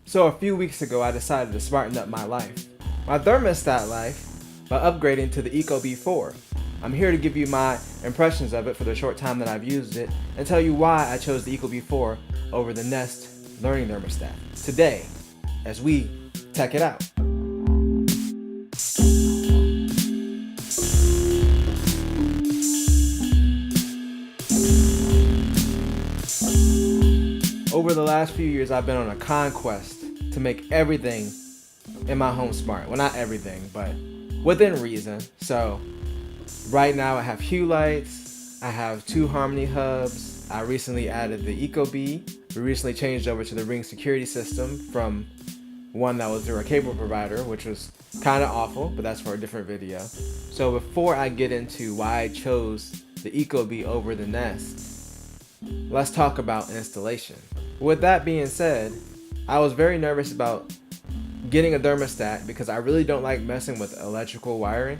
So a few weeks ago, I decided to smarten up my thermostat life, by upgrading to the Ecobee 4. I'm here to give you my impressions of it for the short time that I've used it, and tell you why I chose the Ecobee 4 over the Nest Learning Thermostat today, as we check it out. Over the last few years, I've been on a conquest to make everything in my home smart. Well, not everything, but within reason. So right now I have hue lights, I have 2 Harmony hubs, I recently added the Ecobee. We recently changed over to the Ring security system from one that was through a cable provider, which was kind of awful, but that's for a different video. So before I get into why I chose the Ecobee over the Nest, let's talk about installation. With that being said, I was very nervous about getting a thermostat because I really don't like messing with electrical wiring.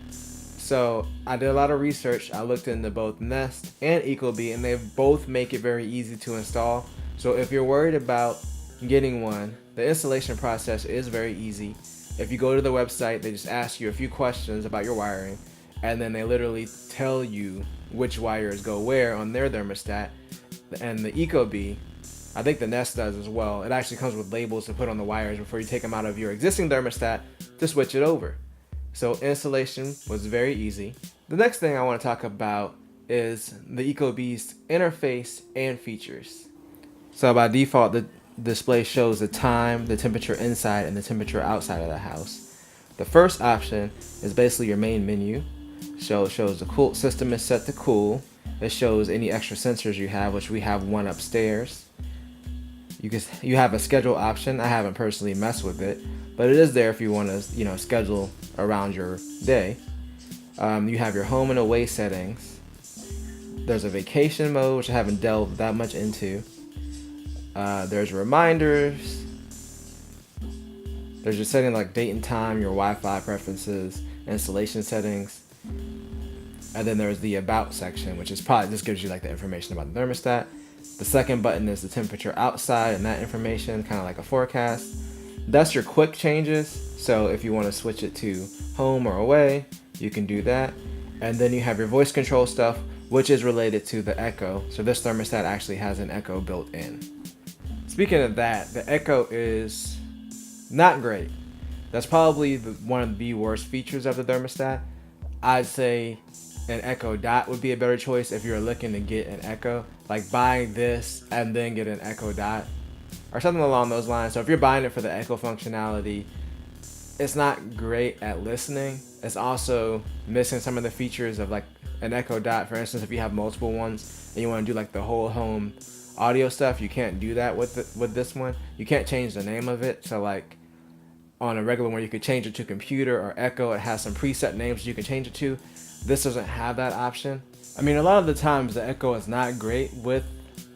So I did a lot of research. I looked into both Nest and Ecobee, and they both make it very easy to install. So if you're worried about getting one, the installation process is very easy. If you go to the website, they just ask you a few questions about your wiring, and then they literally tell you which wires go where on their thermostat. And the Ecobee, I think the Nest does as well, it actually comes with labels to put on the wires before you take them out of your existing thermostat to switch it over. So installation was very easy. The next thing I want to talk about is the Ecobee's interface and features. So by default, the display shows the time, the temperature inside, and the temperature outside of the house. The first option is basically your main menu. So it shows the cool system is set to cool. It shows any extra sensors you have, which we have one upstairs. You have a schedule option. I haven't personally messed with it, but it is there if you want to, schedule around your day. You have your home and away settings. There's a vacation mode, which I haven't delved that much into. There's reminders. There's your setting like date and time, your Wi-Fi preferences, installation settings. And then there's the about section, which is probably just gives you like the information about the thermostat. The second button is the temperature outside and that information, kind of like a forecast. That's your quick changes. So if you want to switch it to home or away, you can do that. And then you have your voice control stuff, which is related to the Echo. So this thermostat actually has an Echo built in. Speaking of that, the Echo is not great. That's probably one of the worst features of the thermostat. I'd say an Echo Dot would be a better choice if you're looking to get an Echo. Like buying this and then get an Echo Dot or something along those lines. So if you're buying it for the Echo functionality, it's not great at listening. It's also missing some of the features of like an Echo Dot. For instance, if you have multiple ones and you want to do like the whole home audio stuff, you can't do that with this one. You can't change the name of it. So like on a regular one, you could change it to computer or Echo. It has some preset names you can change it to. This doesn't have that option. I mean, a lot of the times the Echo is not great with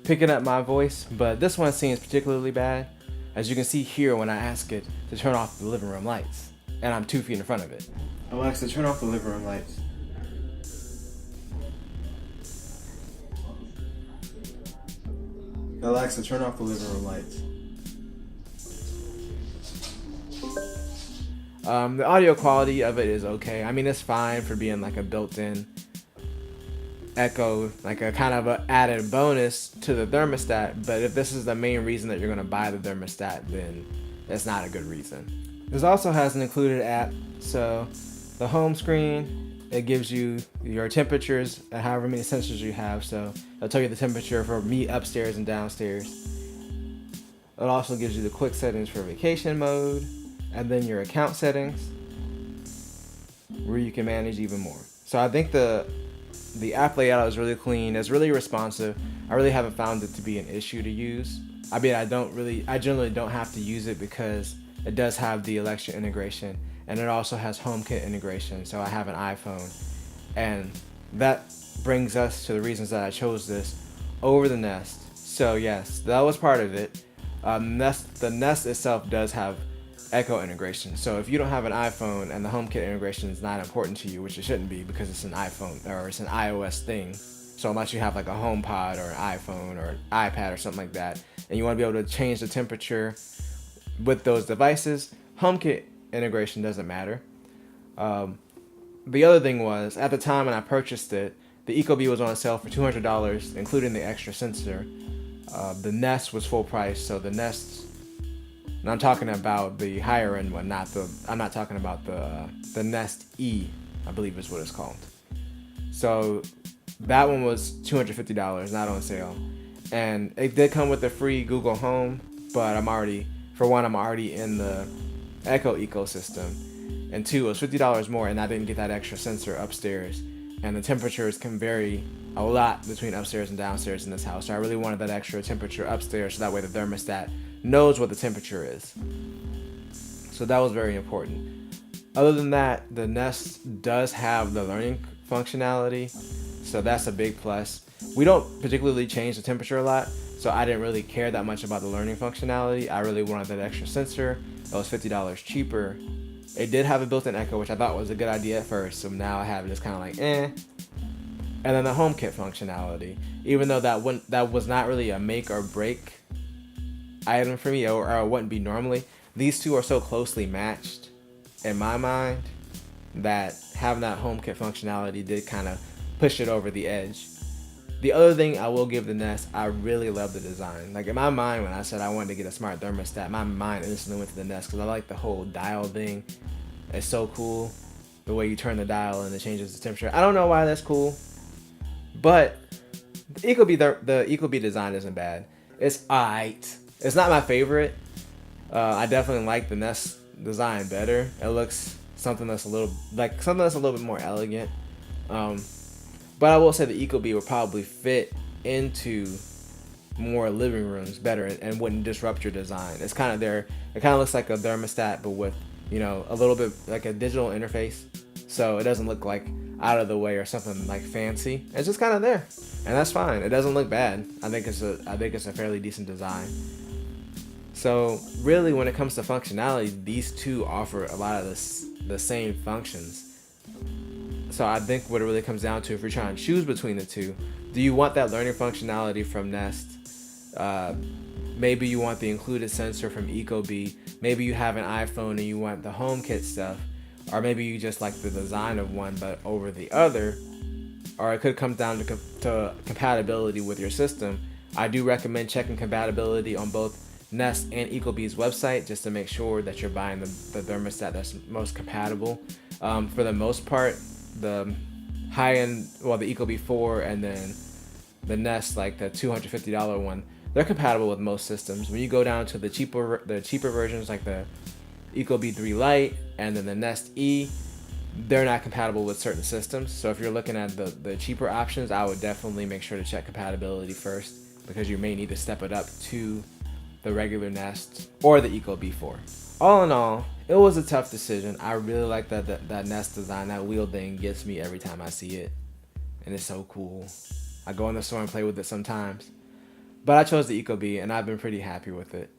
picking up my voice, but this one seems particularly bad. As you can see here when I ask it to turn off the living room lights, and I'm 2 feet in front of it. Alexa, turn off the living room lights. Alexa, turn off the living room lights. The audio quality of it is okay. I mean, it's fine for being like a built-in Echo, like a kind of a added bonus to the thermostat. But if this is the main reason that you're going to buy the thermostat, then it's not a good reason. This also has an included app. So the home screen, it gives you your temperatures and however many sensors you have. So it'll tell you the temperature for me upstairs and downstairs. It also gives you the quick settings for vacation mode, and then your account settings where you can manage even more. So I think the app layout is really clean. It's really responsive. I really haven't found it to be an issue to use. I mean, I generally don't have to use it because it does have the Alexa integration, and it also has HomeKit integration. So I have an iPhone, and that brings us to the reasons that I chose this over the Nest. So yes, that was part of it. The Nest itself does have Echo integration. So if you don't have an iPhone and the HomeKit integration is not important to you, which it shouldn't be because it's an iPhone or it's an iOS thing. So unless you have like a HomePod or an iPhone or an iPad or something like that, and you want to be able to change the temperature with those devices, HomeKit integration doesn't matter. The other thing was, at the time when I purchased it, the Ecobee was on sale for $200, including the extra sensor. The Nest was full price, so the Nest, and I'm talking about the higher end one, I'm not talking about the Nest E, I believe is what it's called. So that one was $250, not on sale. And it did come with the free Google Home, but I'm already in the Echo ecosystem. And two, it was $50 more, and I didn't get that extra sensor upstairs. And the temperatures can vary a lot between upstairs and downstairs in this house. So I really wanted that extra temperature upstairs, so that way the thermostat knows what the temperature is. So that was very important. Other than that, the Nest does have the learning functionality, so that's a big plus. We don't particularly change the temperature a lot, so I didn't really care that much about the learning functionality. I really wanted that extra sensor. It was $50 cheaper. It did have a built-in echo, which I thought was a good idea at first, so now I have it just kind of like, eh. And then the HomeKit functionality, even though that was not really a make or break item for me, or it wouldn't be normally, these two are so closely matched in my mind that having that HomeKit functionality did kind of push it over the edge. The other thing I will give the Nest, I really love the design. Like in my mind, when I said I wanted to get a smart thermostat, my mind instantly went to the Nest because I like the whole dial thing. It's so cool, the way you turn the dial and it changes the temperature. I don't know why that's cool, but the Ecobee design isn't bad. It's alright. It's not my favorite. I definitely like the Nest design better. It looks something that's a little bit more elegant. But I will say the Ecobee would probably fit into more living rooms better and wouldn't disrupt your design. It's kind of there. It kind of looks like a thermostat, but with, a little bit like a digital interface. So it doesn't look like out of the way or something like fancy. It's just kind of there, and that's fine. It doesn't look bad. I think it's a fairly decent design. So really, when it comes to functionality, these two offer a lot of the same functions. So I think what it really comes down to, if you're trying to choose between the two, do you want that learning functionality from Nest? Maybe you want the included sensor from Ecobee. Maybe you have an iPhone and you want the HomeKit stuff. Or maybe you just like the design of one but over the other. Or it could come down to compatibility with your system. I do recommend checking compatibility on both Nest and Ecobee's website just to make sure that you're buying the thermostat that's most compatible. For the most part, the high-end, the Ecobee 4 and then the Nest, like the $250 one, they're compatible with most systems. When you go down to the cheaper versions, like the Ecobee 3 Lite and then the Nest E, they're not compatible with certain systems. So if you're looking at the cheaper options, I would definitely make sure to check compatibility first, because you may need to step it up to the regular Nest or the Ecobee 4. All in all, it was a tough decision. I really like that Nest design. That wheel thing gets me every time I see it, and it's so cool. I go in the store and play with it sometimes, but I chose the Ecobee, and I've been pretty happy with it.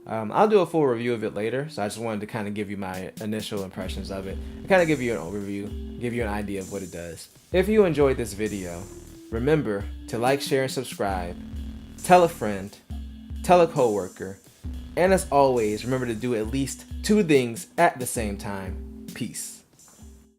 I'll do a full review of it later, so I just wanted to kind of give you my initial impressions of it and kind of give you an overview, give you an idea of what it does. If you enjoyed this video, remember to like, share, and subscribe. Tell a friend, tell a coworker, and as always, remember to do at least 2 things at the same time. Peace.